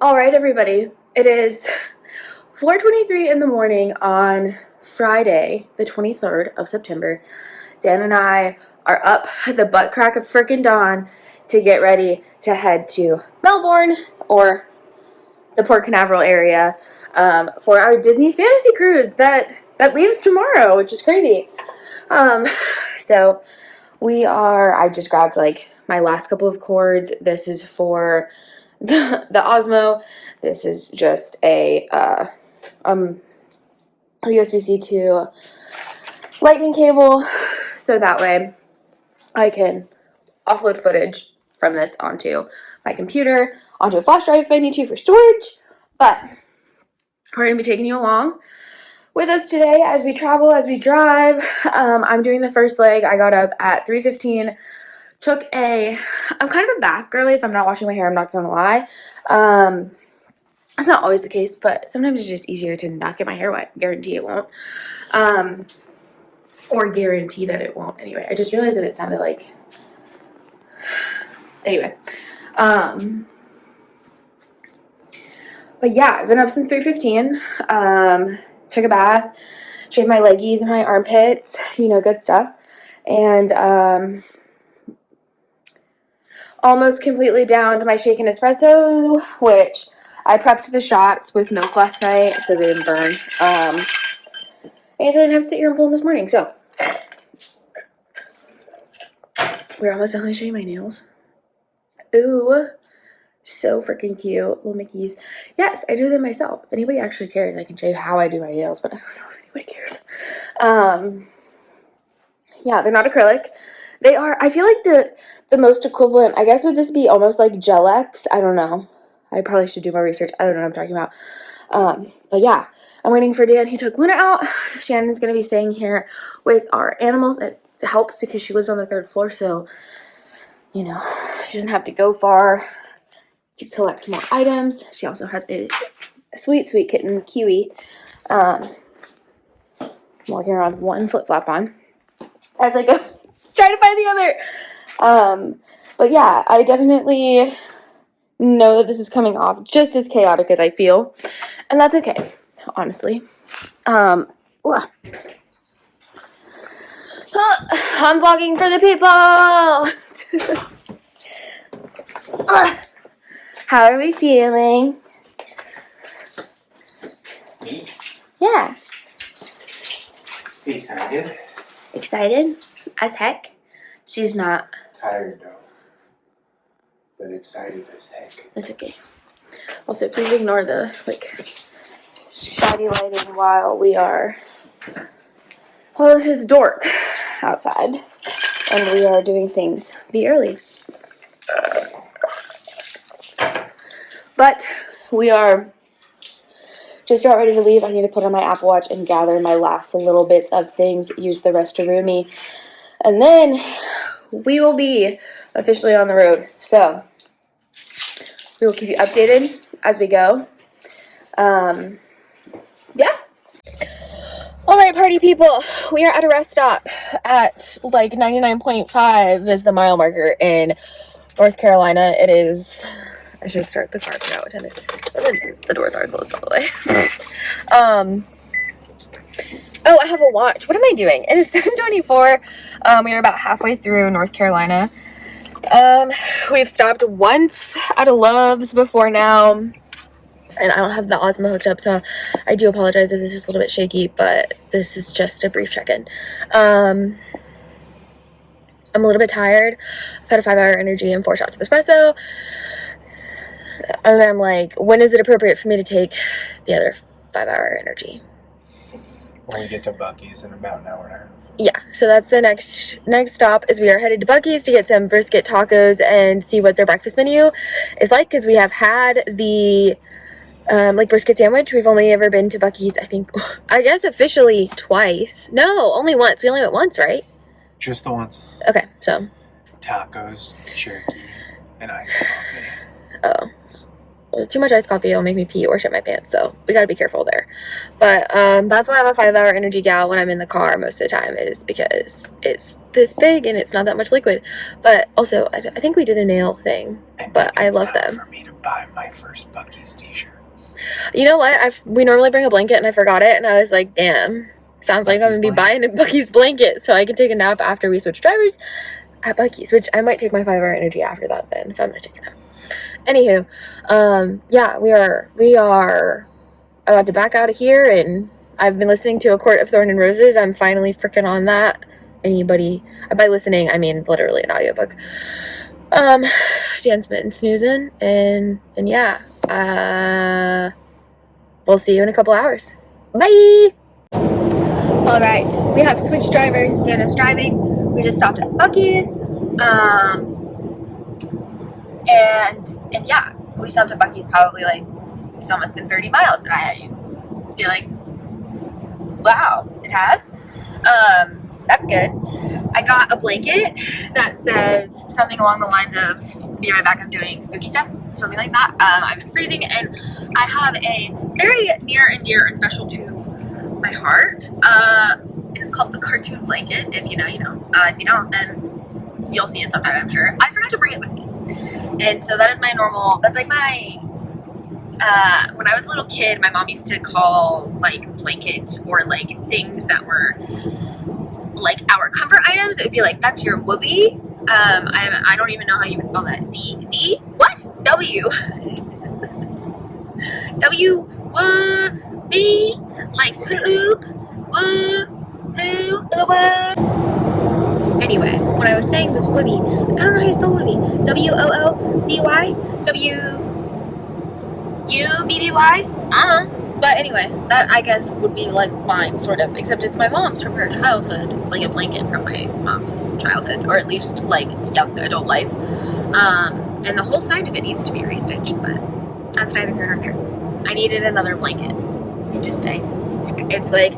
All right, everybody. It is 4:23 in the morning on Friday, the 23rd of September. Dan and I are up at the butt crack of frickin' dawn to get ready to head to Melbourne or the Port Canaveral area for our Disney fantasy cruise that leaves tomorrow, which is crazy. So I just grabbed like my last couple of cords. This is for the Osmo. This is just a USB-C to lightning cable, so that way I can offload footage from this onto my computer, onto a flash drive if I need to for storage. But we're going to be taking you along with us today as we travel, as we drive. I'm doing the first leg. I got up at 3:15. I'm kind of a bath girly. If I'm not washing my hair, I'm not going to lie. That's not always the case, but sometimes it's just easier to not get my hair wet. Guarantee it won't. Or guarantee that it won't. Anyway, I just realized that it sounded like... Anyway. But yeah, I've been up since 3:15. Took a bath, shaved my leggies and my armpits, good stuff. And almost completely downed my shaken espresso, which I prepped the shots with milk last night so they didn't burn. And so I didn't have to sit here and pull them this morning. So we're almost done. Let me show you my nails. Ooh, so freaking cute. Little Mickeys. Yes, I do them myself. If anybody actually cares, I can show you how I do my nails, but I don't know if anybody cares. Yeah, they're not acrylic. They are, I feel like the most equivalent, I guess, would this be almost like Gel-X? I don't know. I probably should do more research. I don't know what I'm talking about. But yeah, I'm waiting for Dan. He took Luna out. Shannon's going to be staying here with our animals. It helps because she lives on the 3rd floor, so, she doesn't have to go far to collect more items. She also has a sweet, sweet kitten, Kiwi. I'm walking around with one flip-flop on as I go try to find the other. But yeah, I definitely know that this is coming off just as chaotic as I feel, and that's okay, honestly. I'm vlogging for the people. How are we feeling? Me? Yeah. Excited. Excited as heck. She's not. Tired though, but excited as heck. That's okay. Also, please ignore the shoddy lighting while it is dark outside and we are doing things the early. But we are just about ready to leave. I need to put on my Apple Watch and gather my last little bits of things, use the restroom-y, and then we will be officially on the road. So we will keep you updated as we go. Yeah. All right, party people. We are at a rest stop at 99.5 is the mile marker in North Carolina. It is... I should start the car. I forgot what time it is. The doors are closed all the way. Oh, I have a watch. What am I doing? It is 7:24. We are about halfway through North Carolina. We've stopped once at a Love's before now, and I don't have the Osmo hooked up, so I do apologize if this is a little bit shaky, but this is just a brief check-in. I'm a little bit tired. I've had a 5-hour energy and 4 shots of espresso. And I'm like, when is it appropriate for me to take the other 5-hour energy? When we get to Buc-ee's in about an hour and a half. Yeah, so that's the next stop is we are headed to Buc-ee's to get some brisket tacos and see what their breakfast menu is like, because we have had the brisket sandwich. We've only ever been to Buc-ee's, I guess officially twice. No, only once. We only went once, right? Just the once. Okay, so tacos, Cherokee, and ice latte. Oh. too much iced coffee will make me pee or shit my pants, so we gotta be careful there. But that's why I'm a 5-hour energy gal when I'm in the car most of the time, is because it's this big and it's not that much liquid. But also, I think we did a nail thing, but I love them. For me to buy my first Buc-ee's t-shirt. You know what? We normally bring a blanket and I forgot it, and I was like, damn, sounds like I'm gonna be buying a Buc-ee's blanket so I can take a nap after we switch drivers at Buc-ee's, which I might take my 5-hour energy after that then if I'm gonna take a nap. Anywho, yeah, we are about to back out of here, and I've been listening to A Court of Thorn and Roses. I'm finally freaking on that. Anybody, by listening, I mean literally an audiobook. Dan's been snoozing, and yeah, we'll see you in a couple hours. Bye! Alright, we have switched drivers. Dan is driving. We just stopped at Buc-ee's. And yeah, we stopped at Buc-ee's probably like, it's almost been 30 miles, and I feel like, wow, it has. That's good. I got a blanket that says something along the lines of, be right back, I'm doing spooky stuff, something like that. I'm freezing, and I have a very near and dear and special to my heart. It is called the cartoon blanket. If you know, you know. If you don't, then you'll see it sometime, I'm sure. I forgot to bring it with me. And so that is my normal, that's like my, when I was a little kid, my mom used to call like blankets or like things that were like our comfort items. It would be like, that's your whoopee. I don't even know how you would spell that. What? W. W, whoopee, like poop, woo, poo, Anyway, what I was saying was whoopee. I don't know how you spell whoopee. W-O-O-B-Y? W-U-B-B-Y? But anyway, that I guess would be like mine, sort of. Except it's my mom's from her childhood. Like a blanket from my mom's childhood. Or at least like young adult life. And the whole side of it needs to be restitched. But that's neither here nor there. I needed another blanket. It's like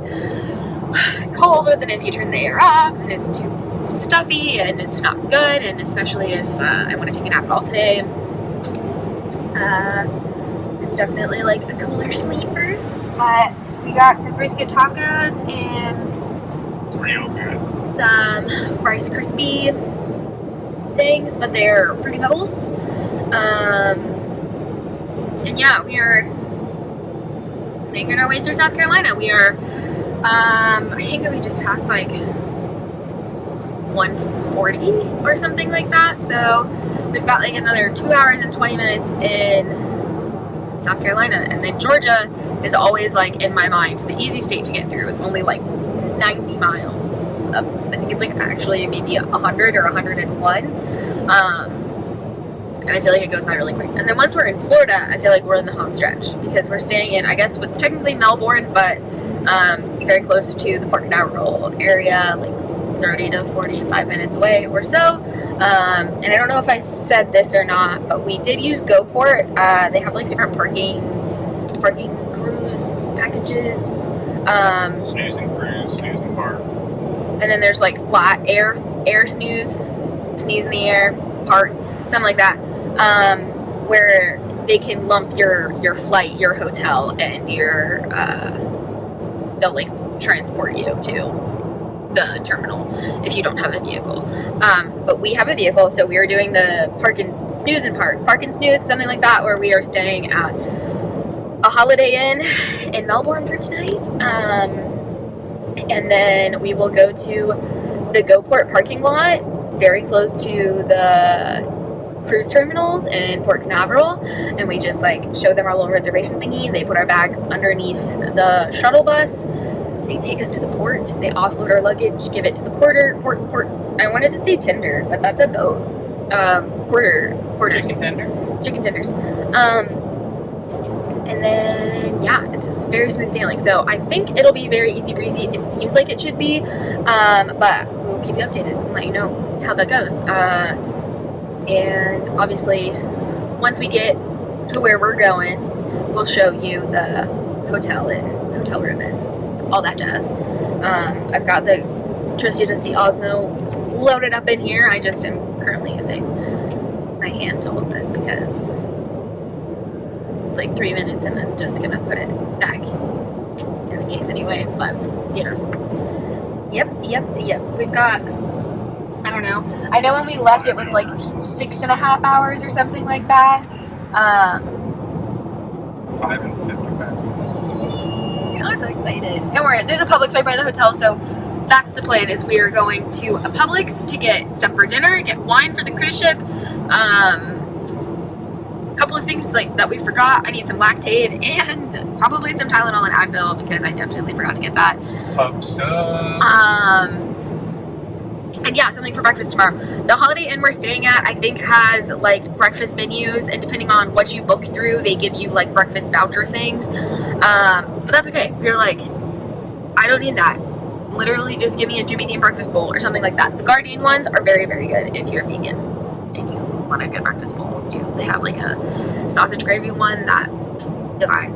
colder than if you turn the air off, and it's too stuffy, and it's not good, and especially if I want to take a nap at all today. I'm definitely like a cooler sleeper, but we got some brisket tacos and Real good. some Rice Krispie things, but they're Fruity Pebbles. And yeah, we are making our way through South Carolina. We are, I think we just passed like 140 or something like that. So we've got like another 2 hours and 20 minutes in South Carolina. And then Georgia is always like in my mind the easy state to get through. It's only like 90 miles. I think it's like actually maybe 100 or 101. And I feel like it goes by really quick. And then once we're in Florida, I feel like we're in the home stretch because we're staying in, I guess, what's technically Melbourne, but very close to the Port Canaveral area, like 30 to 45 minutes away or so. And I don't know if I said this or not, but we did use GoPort. They have like different parking cruise packages. Snooze and cruise, snooze and park. And then there's like flat air snooze, sneeze in the air, park, something like that. Where they can lump your flight, your hotel, and your they'll like transport you to the terminal if you don't have a vehicle. But we have a vehicle, so we are doing the park and snooze, something like that, where we are staying at a Holiday Inn in Melbourne for tonight. And then we will go to the GoPort parking lot, very close to the cruise terminals in Port Canaveral, and we just like show them our little reservation thingy. They put our bags underneath the shuttle bus. They take us to the port. They offload our luggage, give it to the porter. Port. I wanted to say tender, but that's a boat. Porters. Chicken tenders. And then yeah, it's just very smooth sailing. So I think it'll be very easy breezy. It seems like it should be, but we'll keep you updated and let you know how that goes. And obviously, once we get to where we're going, we'll show you the hotel and hotel room and all that jazz. I've got the trusty dusty Osmo loaded up in here. I just am currently using my hand to hold this because like 3 minutes and then just gonna put it back in the case anyway. But you know, yep. We've got, I don't know. I know when we left it was like 6.5 hours or something like that. 5 and 55 minutes. I was so excited. And there's a Publix right by the hotel, so that's the plan. Is we are going to a Publix to get stuff for dinner, get wine for the cruise ship. Couple of things like that we forgot. I need some Lactaid and probably some Tylenol and Advil because I definitely forgot to get that. Pub subs. And yeah, something for breakfast tomorrow. The Holiday Inn we're staying at, I think, has like breakfast menus, and depending on what you book through, they give you like breakfast voucher things. But that's okay. You're like, I don't need that. Literally just give me a Jimmy Dean breakfast bowl or something like that. The Guardian ones are very, very good if you're vegan and you want a good breakfast bowl. They have like a sausage gravy one that divine.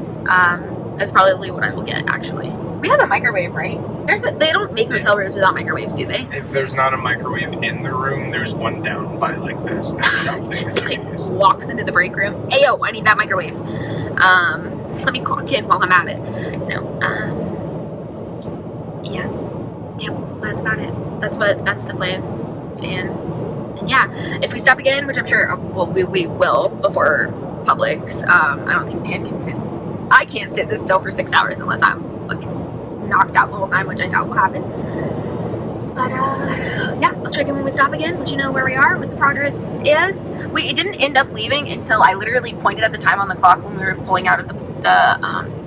That's probably what I will get actually. We have a microwave, right? They don't make hotel rooms without microwaves, do they? If there's not a microwave in the room, there's one down by like this shelf thing. Just like walks into the break room. Ayo, I need that microwave. Let me clock in while I'm at it. No. Yeah. Yep, that's about it. That's the plan. And yeah, if we stop again, which I'm sure we will before Publix, I don't think Dan can sit. I can't sit this still for 6 hours unless I'm like knocked out the whole time, which I doubt will happen. But yeah, I'll check in when we stop again, let you know where we are, what the progress is. We didn't end up leaving until I literally pointed at the time on the clock when we were pulling out of the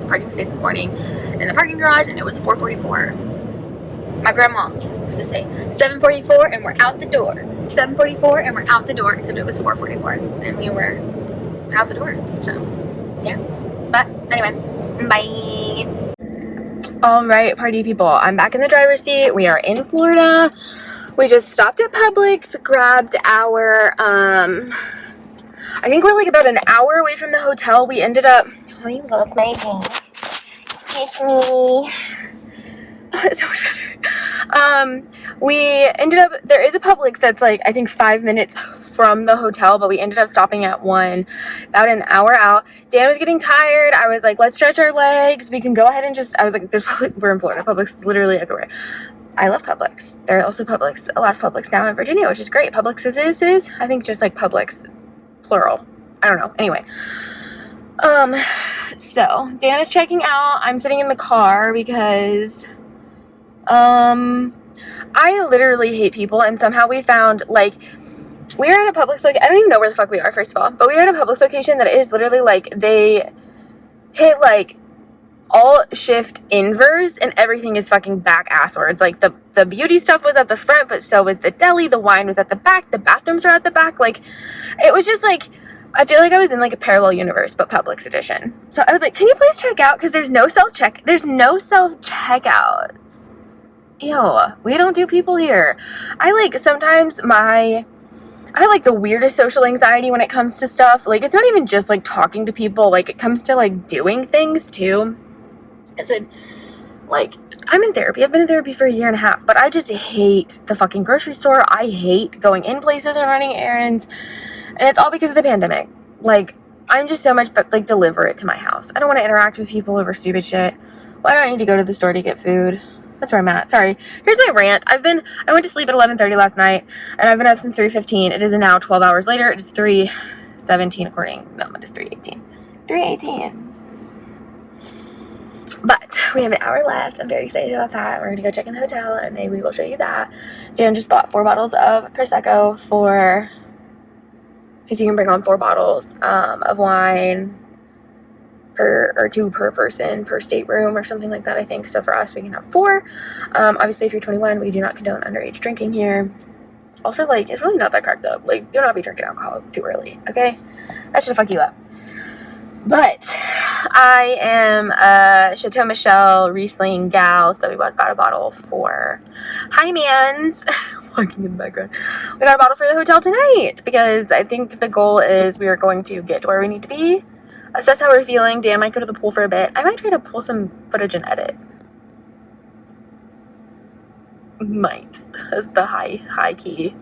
parking space this morning in the parking garage, and it was 4:44. My grandma used to say 7:44 and we're out the door. 7:44 and we're out the door, except it was 4:44 and we were out the door. So yeah. But anyway, bye. All right, party people, I'm back in the driver's seat. We are in Florida. We just stopped at Publix, grabbed our I think we're like about an hour away from the hotel. We ended up, oh, you love my thing. Kiss me. It's so much better. We ended up, there is a Publix that's like, I think 5 minutes from the hotel, but we ended up stopping at one about an hour out. Dan was getting tired. I was like, let's stretch our legs. We can go ahead and just, I was like, there's Publix, we're in Florida. Publix is literally everywhere. I love Publix. There are also Publix, a lot of Publix now in Virginia, which is great. Publix is, I think just like Publix, plural. I don't know. Anyway. So Dan is checking out. I'm sitting in the car because I literally hate people, and somehow we found, like, we are at a Publix, like, I don't even know where the fuck we are, first of all, but we are at a Publix location that is literally, like, they hit, like, all shift inverse, and everything is fucking back asswards. Like, the beauty stuff was at the front, but so was the deli, the wine was at the back, the bathrooms are at the back, like, it was just, like, I feel like I was in, like, a parallel universe, but Publix edition. So I was like, can you please check out, because there's no self-checkout. Ew, we don't do people here. I have like the weirdest social anxiety when it comes to stuff. Like, it's not even just like talking to people, like it comes to like doing things too. I said, like, I'm in therapy. I've been in therapy for 1.5 years, but I just hate the fucking grocery store. I hate going in places and running errands. And it's all because of the pandemic. Like, I'm just so much, but like, deliver it to my house. I don't want to interact with people over stupid shit. Why do I need to go to the store to get food? That's where I'm at. Sorry. Here's my rant. I went to sleep at 11:30 last night, and I've been up since 3:15. It is now 12 hours later. It is 3:17 it is 3:18. 3:18. But we have an hour left. I'm very excited about that. We're going to go check in the hotel, and maybe we will show you that. Jan just bought 4 bottles of Prosecco because you can bring on 4 bottles of wine or 2 per person per stateroom or something like that, I think. So for us, we can have 4. Obviously, if you're 21, we do not condone underage drinking here. Also, like, it's really not that cracked up. Like, do not be drinking alcohol too early, okay? That should fuck you up. But I am a Chateau Michelle Riesling gal, so we got a bottle for Hi Mans. Walking in the background. We got a bottle for the hotel tonight because I think the goal is we are going to get to where we need to be. Assess how we're feeling. Dan might go to the pool for a bit. I might try to pull some footage and edit. Might. As the high key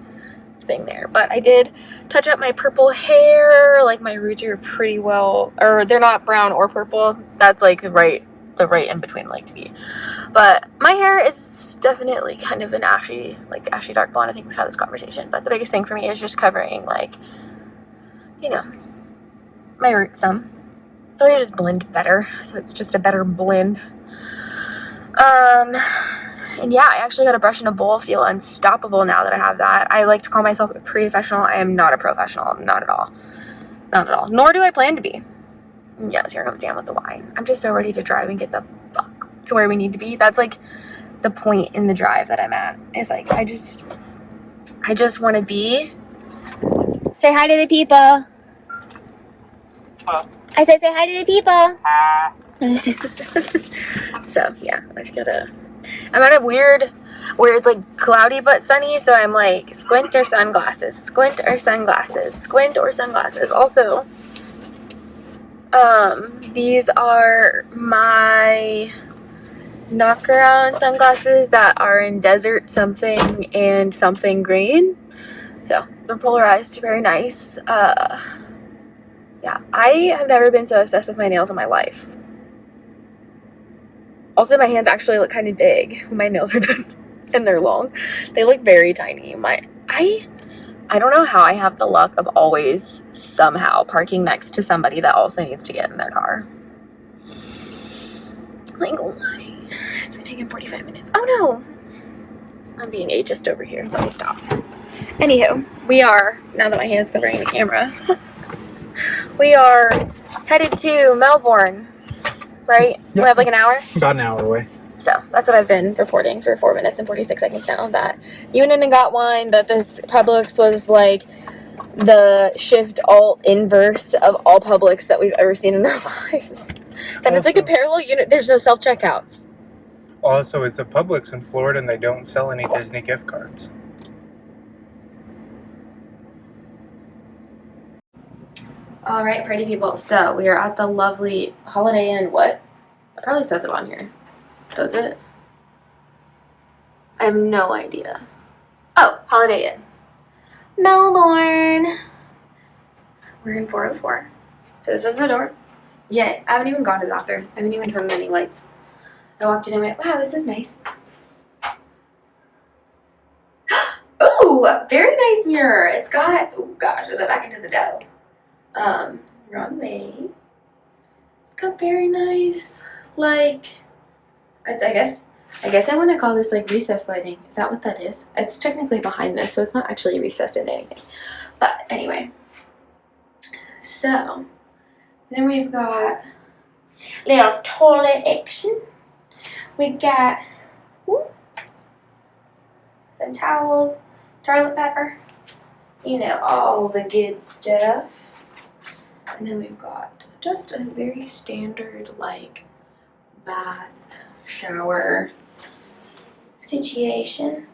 thing there. But I did touch up my purple hair. Like, my roots are pretty well, or they're not brown or purple. That's like the right in between I like to be. But my hair is definitely kind of an ashy dark blonde. I think we've had this conversation. But the biggest thing for me is just covering, like, you know, my roots some. So they just blend better. So it's just a better blend. And yeah, I actually got a brush and a bowl feel unstoppable now that I have that. I like to call myself a professional. I am not a professional. Not at all. Not at all. Nor do I plan to be. Yes, here comes Dan with the wine. I'm just so ready to drive and get the fuck to where we need to be. That's like the point in the drive that I'm at. Is like, I just want to be. Say hi to the people. Hello. I said say hi to the people. Ah. So yeah, I'm at a weird like cloudy but sunny, so I'm like squint or sunglasses, squint or sunglasses, squint or sunglasses. Also, these are my knockaround sunglasses that are in desert something and something green. So they're polarized, very nice. Yeah, I have never been so obsessed with my nails in my life. Also, my hands actually look kind of big when my nails are done and they're long. They look very tiny. I don't know how I have the luck of always somehow parking next to somebody that also needs to get in their car. Like, oh my, it's gonna take him 45 minutes. Oh no, I'm being ageist over here. Let me stop. Anywho, we are, now that my hand's covering the camera, we are headed to Melbourne. Right? Yep. We have like an hour? About an hour away. So that's what I've been reporting for 4 minutes and 46 seconds now. That you went in and got wine, that this Publix was like the shift alt inverse of all Publix that we've ever seen in our lives. Then it's like a parallel unit. There's no self-checkouts. Also, it's a Publix in Florida and they don't sell any Disney gift cards. All right, pretty people. So we are at the lovely Holiday Inn. What? It probably says it on here. Does it? I have no idea. Oh, Holiday Inn. Melbourne. We're in 404. So this is the door. Yay. I haven't even gone to the bathroom. I haven't even turned any lights. I walked in and went, wow, this is nice. Oh, very nice mirror. It's got, oh gosh, is that back into the dough? Wrong way. It's got very nice, like, I guess I want to call this like recessed lighting. Is that what that is? It's technically behind this, so it's not actually recessed into anything. But anyway, so then we've got little toilet action. We got some towels, toilet paper, you know, all the good stuff. And then we've got just a very standard, like, bath, shower situation.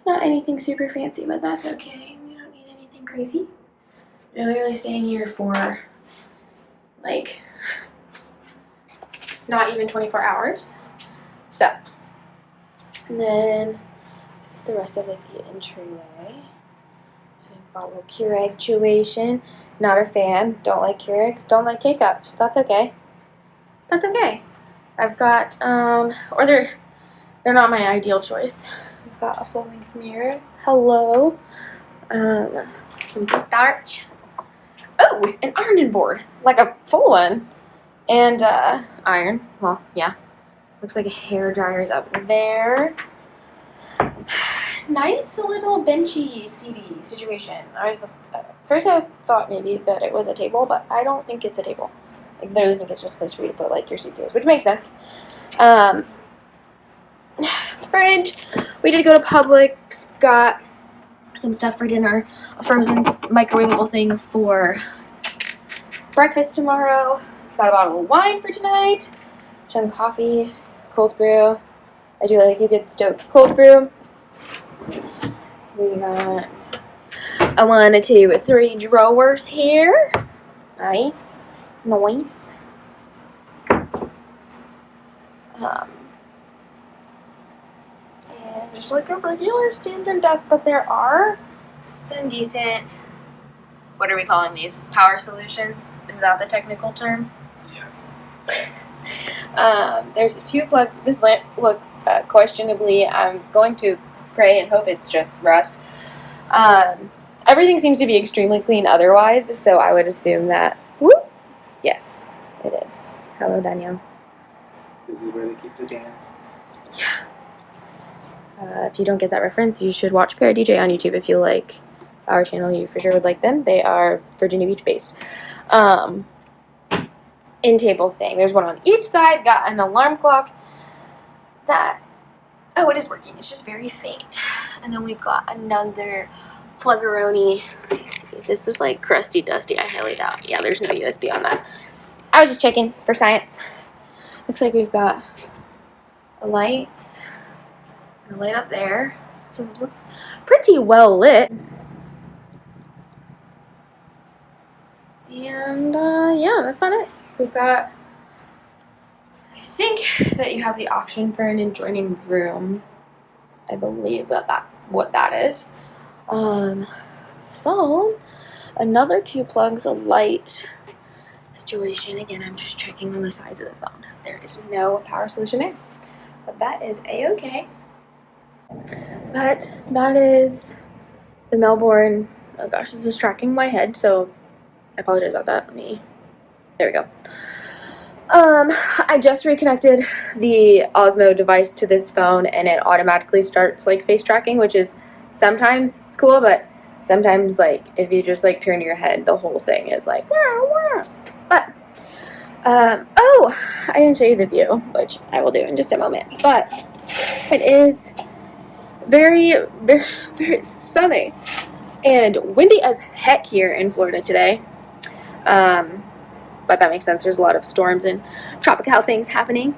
Not anything super fancy, but that's okay. We don't need anything crazy. We're literally staying here for, like, not even 24 hours. So, and then this is the rest of, like, the entryway. So we've got a little Keurig situation. Not a fan. Don't like Keurigs. Don't like K-Cups. That's okay. That's okay. I've got, or they're not my ideal choice. We've got a full-length mirror. Hello. Some starch. Oh, an ironing board. Like a full one. And, iron. Well, yeah. Looks like a hair dryer's up there. Nice little benchy CD situation. First I thought maybe that it was a table, but I don't think it's a table. I literally think it's just a place for you to put like your suitcase, which makes sense. Fridge. We did go to Publix, got some stuff for dinner, a frozen microwavable thing for breakfast tomorrow, got a bottle of wine for tonight, some coffee, cold brew. I do like a good stoked cold brew. We got a 1, 2, 3 drawers here. Nice. Nice. And just like a regular standard desk, but there are some decent, what are we calling these? Power solutions? Is that the technical term? Yes. There's 2 plugs. This lamp looks questionably. I'm going to pray and hope it's just rust. Everything seems to be extremely clean otherwise, so I would assume that, whoop, yes, it is. Hello, Danielle. This is where they keep the cans. Yeah. If you don't get that reference, you should watch Para DJ on YouTube. If you like our channel, you for sure would like them. They are Virginia Beach based. In table thing. There's one on each side. Got an alarm clock that, oh, it is working. It's just very faint. And then we've got another pluggeroni. Let me see. This is like crusty dusty. I highly doubt. Yeah, there's no USB on that. I was just checking for science. Looks like we've got a light. And a light up there. So it looks pretty well lit. And yeah, that's about it. We've got, I think that you have the option for an adjoining room. I believe that that's what that is. Phone, another 2 plugs, a light situation. Again, I'm just checking on the sides of the phone. There is no power solution there, but that is a-okay. But that is the Melbourne. Oh gosh, this is tracking my head, so I apologize about that. There we go. I just reconnected the Osmo device to this phone, and it automatically starts like face tracking, which is sometimes cool, but sometimes like if you just like turn your head, the whole thing is like wah, wah. But oh, I didn't show you the view, which I will do in just a moment. But it is very, very, very sunny and windy as heck here in Florida today. But that makes sense. There's a lot of storms and tropical things happening.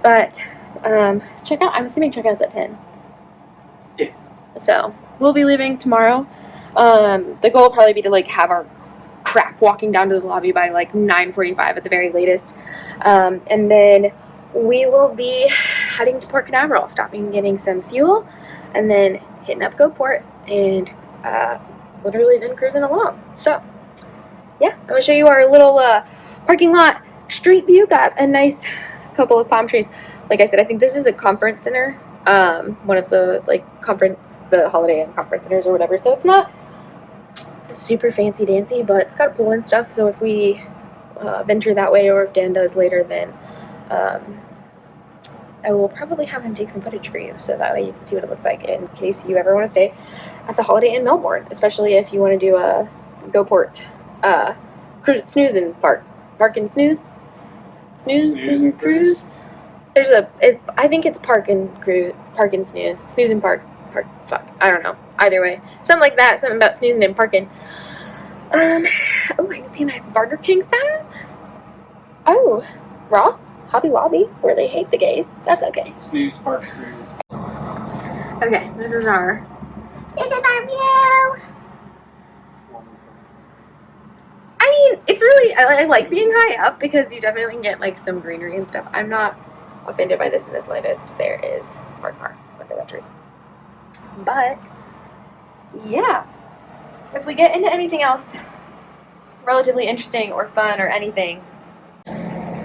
But checkout, I'm assuming checkout's at 10. Yeah. So we'll be leaving tomorrow. The goal will probably be to like have our crap walking down to the lobby by like 9:45 at the very latest. And then we will be heading to Port Canaveral, stopping and getting some fuel, and then hitting up GoPort and literally then cruising along. So yeah, I'm gonna show you our little parking lot street view. Got a nice couple of palm trees. Like I said, I think this is a conference center, one of the like the Holiday Inn conference centers or whatever. So it's not super fancy dancy, but it's got a pool and stuff. So if we venture that way, or if Dan does later, then I will probably have him take some footage for you, so that way you can see what it looks like in case you ever want to stay at the Holiday Inn Melbourne, especially if you want to do a GoPort snooze and park and snooze and cruise. There's I think it's park and snooze and park, fuck, I don't know, either way, something like that, something about snoozing and parking. Oh, I can see a nice Burger King sign. Oh, Ross, Hobby Lobby, where they hate the gays. That's okay. Snooze, park, cruise. Okay, this is our view. I mean, it's really, I like being high up because you definitely can get like some greenery and stuff. I'm not offended by this in the slightest. There is our car under that tree. But yeah, if we get into anything else relatively interesting or fun or anything,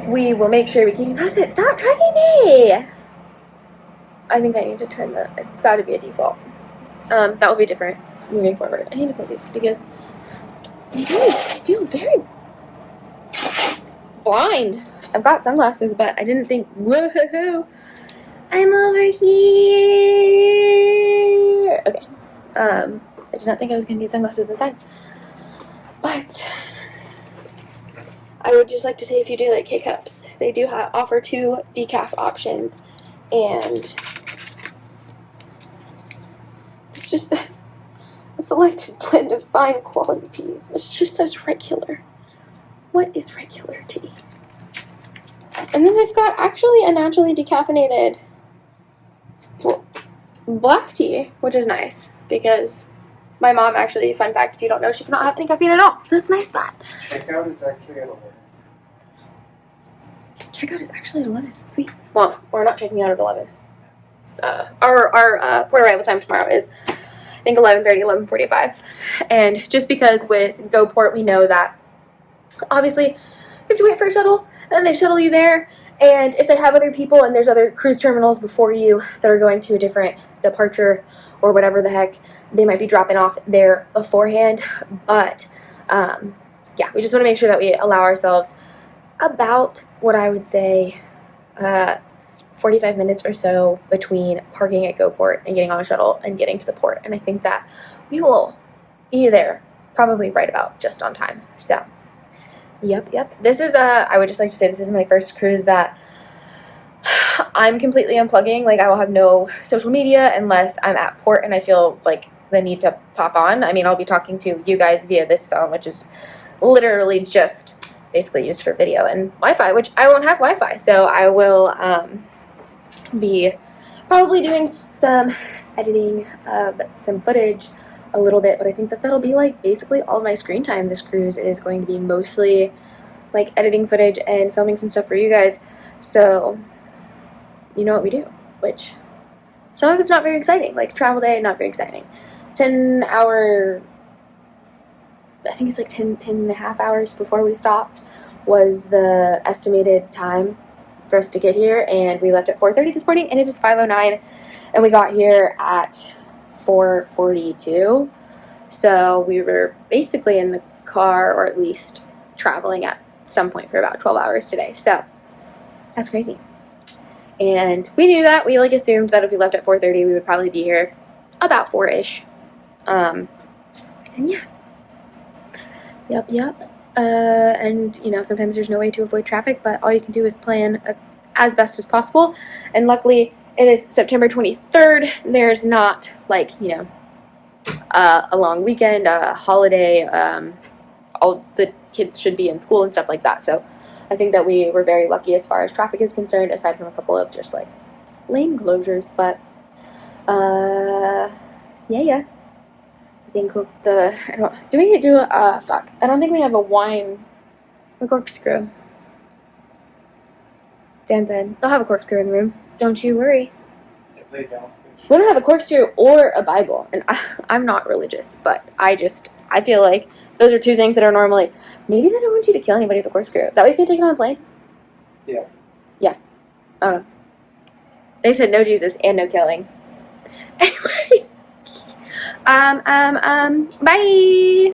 we will make sure we keep you posted. Stop tracking me! I think I need to turn it's got to be a default. That will be different moving forward. I need to close these because I feel very blind. I've got sunglasses, but I didn't think, whoa, I'm over here. Okay. I did not think I was going to need sunglasses inside. But I would just like to say, if you do like K-Cups, they do offer 2 decaf options, and it's just a selected blend of fine quality teas. It's just says regular. What is regular tea? And then they've got actually a naturally decaffeinated black tea, which is nice because my mom actually, fun fact, if you don't know, she cannot have any caffeine at all. So it's nice that. Checkout is actually at 11. Checkout is actually at 11. Sweet. Well, we're not checking out at 11. Our port arrival time tomorrow is I think 11:30, 11:45. And just because with GoPort, we know that obviously you have to wait for a shuttle, and then they shuttle you there. And if they have other people and there's other cruise terminals before you that are going to a different departure or whatever the heck, they might be dropping off there beforehand. But yeah, we just want to make sure that we allow ourselves about what I would say 45 minutes or so between parking at GoPort and getting on a shuttle and getting to the port. And I think that we will be there probably right about just on time. So yep. This is I would just like to say this is my first cruise that I'm completely unplugging. Like, I will have no social media unless I'm at port and I feel like the need to pop on. I mean, I'll be talking to you guys via this phone, which is literally just basically used for video and Wi-Fi, which I won't have Wi-Fi. So I will be probably doing some editing of some footage a little bit, but I think that that'll be like basically all of my screen time. This cruise is going to be mostly like editing footage and filming some stuff for you guys. So you know what we do, which some of it's not very exciting, like travel day, not very exciting. 10-hour, I think it's like 10 and a half hours before we stopped was the estimated time for us to get here, and we left at 4:30 this morning, and it is 5:09, and we got here at 4:42. So we were basically in the car, or at least traveling at some point for about 12 hours today. So that's crazy. And we knew that. We like assumed that if we left at 4:30, we would probably be here about 4-ish. And yeah. Yep. And you know, sometimes there's no way to avoid traffic, but all you can do is plan as best as possible. And luckily, it is September 23rd. There's not like, you know, a long weekend, a holiday. All the kids should be in school and stuff like that. So I think that we were very lucky as far as traffic is concerned, aside from a couple of just like lane closures. But yeah. I think do we do a fuck? I don't think we have a corkscrew. Dan said they'll have a corkscrew in the room. Don't you worry. If they don't, We don't have a corkscrew or a Bible, and I'm not religious, but I feel like those are two things that are normally. Maybe they don't want you to kill anybody with a corkscrew. Is that why you can't take it on a plane? Yeah. Yeah. I don't know. They said no Jesus and no killing. Anyway. Bye.